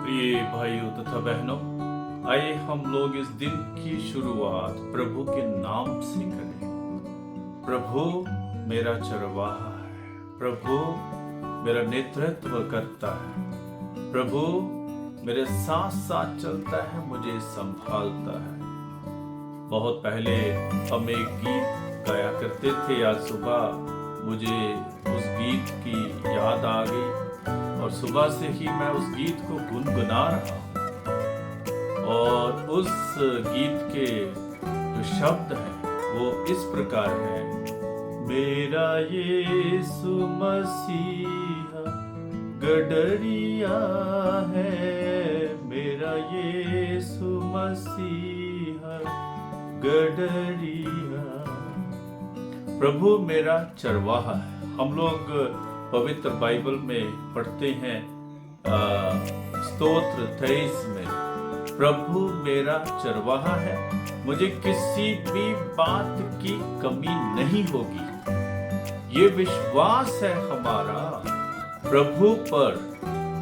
प्रिय भाइयों तथा बहनों, आइए हम लोग इस दिन की शुरुआत प्रभु के नाम से करें। प्रभु मेरा चरवाहा है, प्रभु मेरा नेतृत्व करता है, प्रभु मेरे साथ साथ चलता है, मुझे संभालता है। बहुत पहले हम एक गीत गाया करते थे। आज सुबह मुझे उस गीत की याद आ गई और सुबह से ही मैं उस गीत को गुनगुना रहा हूँ। और उस गीत के जो शब्द हैं वो इस प्रकार है। मेरा यीशु मसीहा गडरिया है, मेरा यीशु मसीहा गडरिया। प्रभु मेरा चरवाहा है। हम लोग पवित्र बाइबल में पढ़ते हैं स्तोत्र 23 में, प्रभु मेरा चरवाहा है, मुझे किसी भी बात की कमी नहीं होगी। ये विश्वास है हमारा प्रभु पर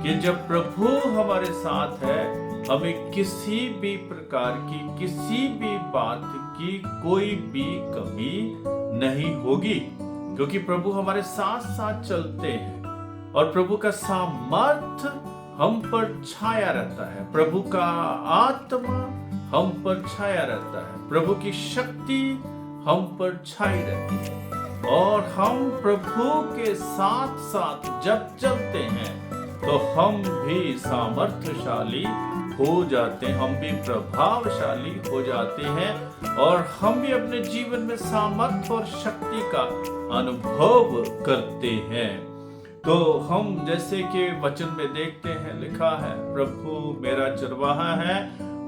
कि जब प्रभु हमारे साथ है, हमें किसी भी प्रकार की किसी भी बात की कोई भी कमी नहीं होगी, क्योंकि प्रभु हमारे साथ साथ चलते हैं और प्रभु का सामर्थ हम पर छाया रहता है, प्रभु का आत्मा हम पर छाया रहता है, प्रभु की शक्ति हम पर छाई रहती है। और हम प्रभु के साथ साथ जब चलते हैं तो हम भी सामर्थ्यशाली हो जाते हैं, हम भी प्रभावशाली हो जाते हैं और हम भी अपने जीवन में सामर्थ्य और शक्ति का अनुभव करते हैं। तो हम जैसे कि वचन में देखते हैं, लिखा है, प्रभु मेरा चरवाहा है,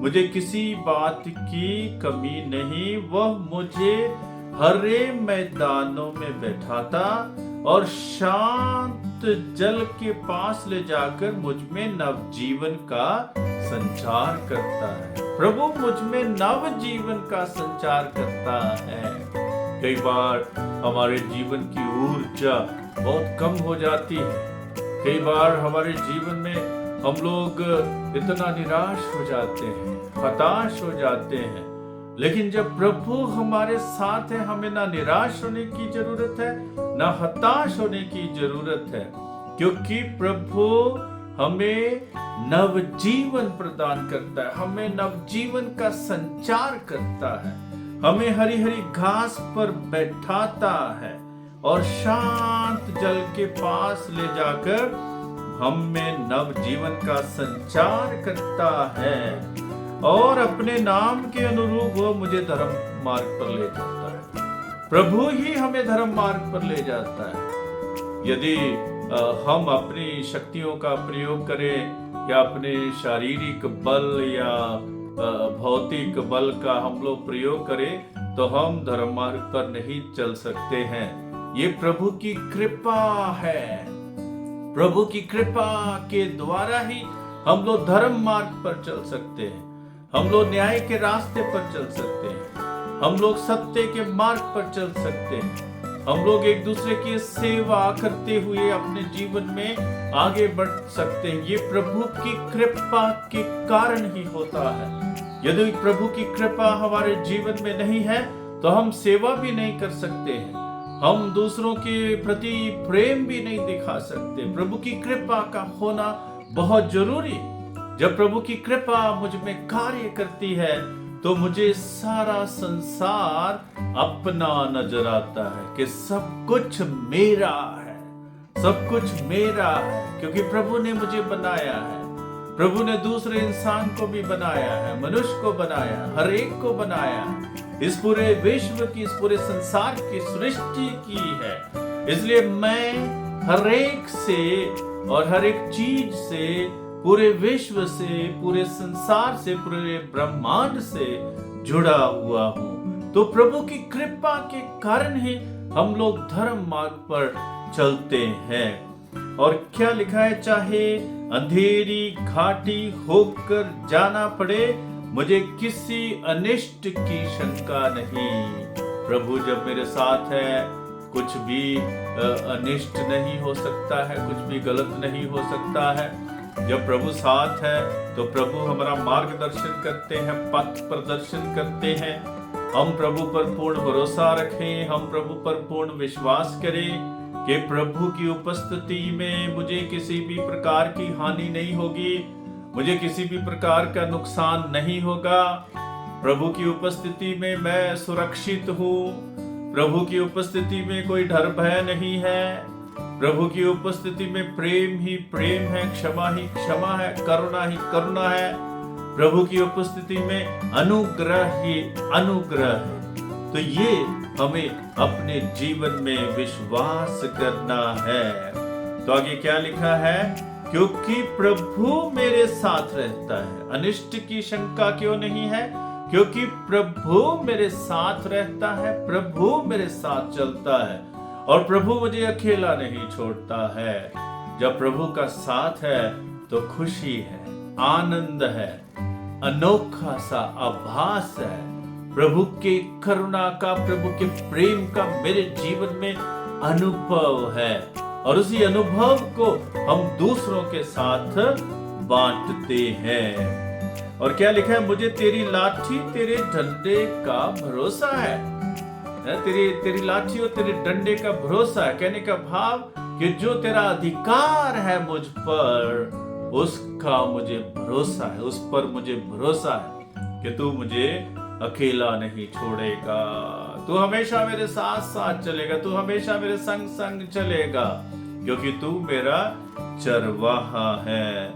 मुझे किसी बात की कमी नहीं, वह मुझे हरे मैदानों में बैठाता और शांत जल के पास ले जाकर मुझ में नवजीवन का संचार करता है। प्रभु मुझ में नवजीवन का संचार करता है। कई बार हमारे जीवन की ऊर्जा बहुत कम हो जाती है, कई बार हमारे जीवन में हम लोग इतना निराश हो जाते हैं, हताश हो जाते हैं, लेकिन जब प्रभु हमारे साथ है, हमें ना निराश होने की जरूरत है, ना हताश होने की जरूरत है, क्योंकि प्रभु हमें नवजीवन प्रदान करता है, हमें नवजीवन का संचार करता है, हमें हरी हरी घास पर बैठाता है और शांत जल के पास ले जाकर हमें नवजीवन का संचार करता है और अपने नाम के अनुरूप वो मुझे धर्म मार्ग पर ले जाता है। प्रभु ही हमें धर्म मार्ग पर ले जाता है। यदि हम अपनी शक्तियों का प्रयोग करें या अपने शारीरिक बल या भौतिक बल का हम लोग प्रयोग करें तो हम धर्म मार्ग पर नहीं चल सकते हैं। ये प्रभु की कृपा है। प्रभु की कृपा के द्वारा ही हम लोग धर्म मार्ग पर चल सकते हैं, हम लोग न्याय के रास्ते पर चल सकते हैं, हम लोग सत्य के मार्ग पर चल सकते हैं, हम लोग एक दूसरे की सेवा करते हुए अपने जीवन में आगे बढ़ सकते हैं। ये प्रभु की कृपा के कारण ही होता है। यदि प्रभु की कृपा हमारे जीवन में नहीं है तो हम सेवा भी नहीं कर सकते हैं, हम दूसरों के प्रति प्रेम भी नहीं दिखा सकते। प्रभु की कृपा का होना बहुत जरूरी। जब प्रभु की कृपा मुझ में कार्य करती है तो मुझे सारा संसार अपना नजर आता है कि सब कुछ मेरा है, सब कुछ मेरा है, क्योंकि प्रभु ने मुझे बनाया है। प्रभु ने दूसरे इंसान को भी बनाया है, मनुष्य को बनाया, हर एक को बनाया है, इस पूरे विश्व की, इस पूरे संसार की सृष्टि की है। इसलिए मैं हर एक से और हर एक चीज से, पूरे विश्व से, पूरे संसार से, पूरे ब्रह्मांड से जुड़ा हुआ हूं। तो प्रभु की कृपा के कारण ही हम लोग धर्म मार्ग पर चलते हैं। और क्या लिखा है, चाहे अंधेरी घाटी होकर जाना पड़े, मुझे किसी अनिष्ट की शंका नहीं। प्रभु जब मेरे साथ है, कुछ भी अनिष्ट नहीं हो सकता है, कुछ भी गलत नहीं हो सकता है। जब प्रभु साथ है तो प्रभु हमारा मार्गदर्शन करते हैं, पथ प्रदर्शन करते हैं। हम प्रभु पर पूर्ण भरोसा रखें, हम प्रभु पर पूर्ण विश्वास करें कि प्रभु की उपस्थिति में मुझे किसी भी प्रकार की हानि नहीं होगी, मुझे किसी भी प्रकार का नुकसान नहीं होगा। प्रभु की उपस्थिति में मैं सुरक्षित हूँ, प्रभु की उपस्थिति में कोई डर भय नहीं है, प्रभु की उपस्थिति में प्रेम ही प्रेम है, क्षमा ही क्षमा है, करुणा ही करुणा है, प्रभु की उपस्थिति में अनुग्रह ही अनुग्रह है। तो ये हमें अपने जीवन में विश्वास करना है। तो आगे क्या लिखा है? क्योंकि प्रभु मेरे साथ रहता है, अनिष्ट की शंका क्यों नहीं है? क्योंकि प्रभु मेरे साथ रहता है, प्रभु मेरे साथ चलता है और प्रभु मुझे अकेला नहीं छोड़ता है। जब प्रभु का साथ है तो खुशी है, आनंद है, अनोखा सा आभास है प्रभु के करुणा का, प्रभु के प्रेम का मेरे जीवन में अनुभव है और उसी अनुभव को हम दूसरों के साथ बांटते हैं। और क्या लिखा है? मुझे तेरी लाठी तेरे डंडे का भरोसा है। तेरी लाठी और तेरे डंडे का भरोसा है, कहने का भाव कि जो तेरा अधिकार है मुझ पर, उसका मुझे भरोसा है, उस पर मुझे भरोसा है कि तू मुझे अकेला नहीं छोड़ेगा, तू हमेशा मेरे साथ साथ चलेगा, तू हमेशा मेरे संग संग चलेगा, क्योंकि तू मेरा चरवाहा है।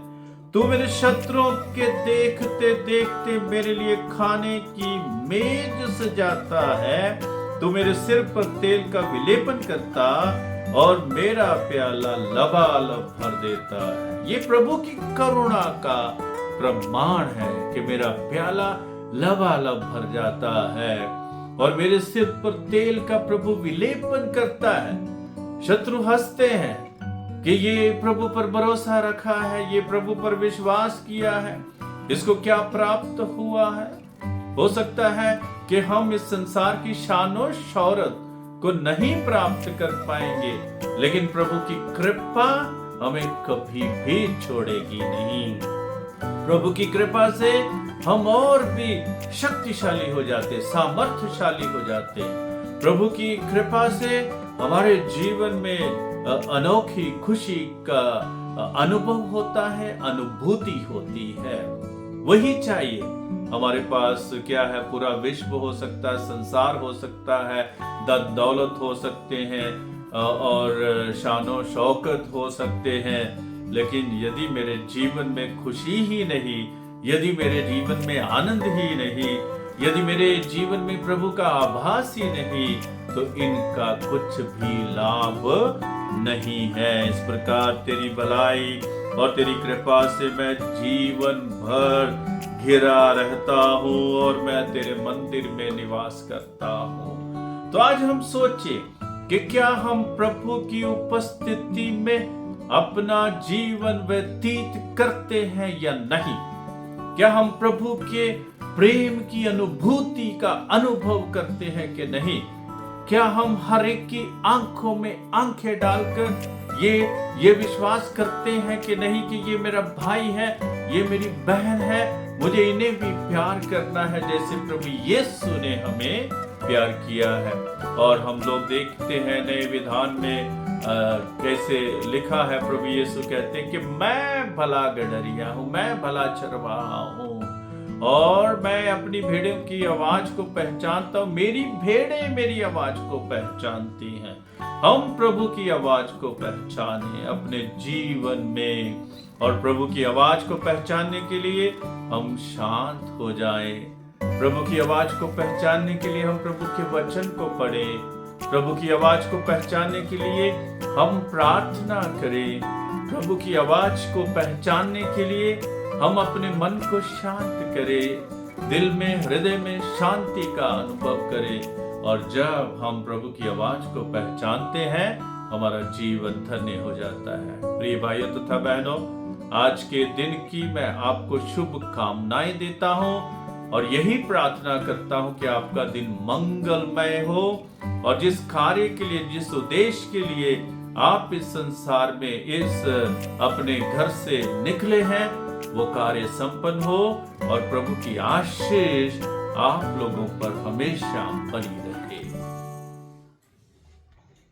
तू मेरे शत्रुओं के देखते देखते मेरे लिए खाने की मेज सजाता है, तू मेरे सिर पर तेल का विलेपन करता और मेरा प्याला लबालब भर देता है। ये प्रभु की करुणा का प्रमाण है कि मेरा प्याला लबालब भर जाता है और मेरे सिर पर तेल का प्रभु विलेपन करता है। शत्रु हंसते हैं कि ये प्रभु पर भरोसा रखा है, ये प्रभु पर विश्वास किया है, इसको क्या प्राप्त हुआ है? हो सकता है कि हम इस संसार की शान और शौहरत को नहीं प्राप्त कर पाएंगे, लेकिन प्रभु की कृपा हमें कभी भी छोड़ेगी नहीं। प्रभु की कृपा से हम और भी शक्तिशाली हो जाते, सामर्थ्यशाली हो जाते। प्रभु की कृपा से हमारे जीवन में अनोखी खुशी का अनुभव होता है, अनुभूति होती है। वही चाहिए हमारे पास। क्या है? पूरा विश्व हो सकता है, संसार हो सकता है, धन दौलत हो सकते हैं और शानो शौकत हो सकते हैं, लेकिन यदि मेरे जीवन में खुशी ही नहीं, यदि मेरे जीवन में आनंद ही नहीं, यदि मेरे जीवन में प्रभु का आभास ही नहीं, तो इनका कुछ भी लाभ नहीं है। इस प्रकार तेरी भलाई और तेरी कृपा से मैं जीवन भर घिरा रहता हूँ और मैं तेरे मंदिर में निवास करता हूँ। तो आज हम सोचे कि क्या हम प्रभु की उपस्थिति में अपना जीवन व्यतीत करते हैं या नहीं? क्या हम प्रभु के प्रेम की अनुभूति का अनुभव करते हैं कि नहीं? क्या हम हर एक की आंखों में आंखें डालकर ये विश्वास करते हैं कि नहीं कि ये मेरा भाई है, ये मेरी बहन है, मुझे इन्हें भी प्यार करना है जैसे प्रभु यीशु ने हमें प्यार किया है। और हम लोग देखते हैं नए विधान में कैसे लिखा है, प्रभु यीशु कहते हैं कि मैं भला गडरिया हूँ, मैं भला चरवाहा हूँ और मैं अपनी भेड़ों की आवाज को पहचानता हूँ, मेरी भेड़ें मेरी आवाज को पहचानती हैं। हम प्रभु की आवाज को पहचाने अपने जीवन में, और प्रभु की आवाज को पहचानने के लिए हम शांत हो जाएं। प्रभु की आवाज को पहचानने के लिए हम प्रभु के वचन को पढ़ें, प्रभु की आवाज को पहचानने के लिए हम प्रार्थना करें, प्रभु की आवाज को पहचानने के लिए हम अपने मन को शांत करें, दिल में हृदय में शांति का अनुभव करें। और जब हम प्रभु की आवाज को पहचानते हैं, हमारा जीवन धन्य हो जाता है। प्रिय भाइयों तथा बहनों, आज के दिन की मैं आपको शुभ कामनाएं देता हूं और यही प्रार्थना करता हूं कि आपका दिन मंगलमय हो और जिस कार्य के लिए, जिस उद्देश्य के लिए आप इस संसार में इस अपने घर से निकले हैं वो कार्य संपन्न हो और प्रभु की आशीष आप लोगों पर हमेशा बनी रहे।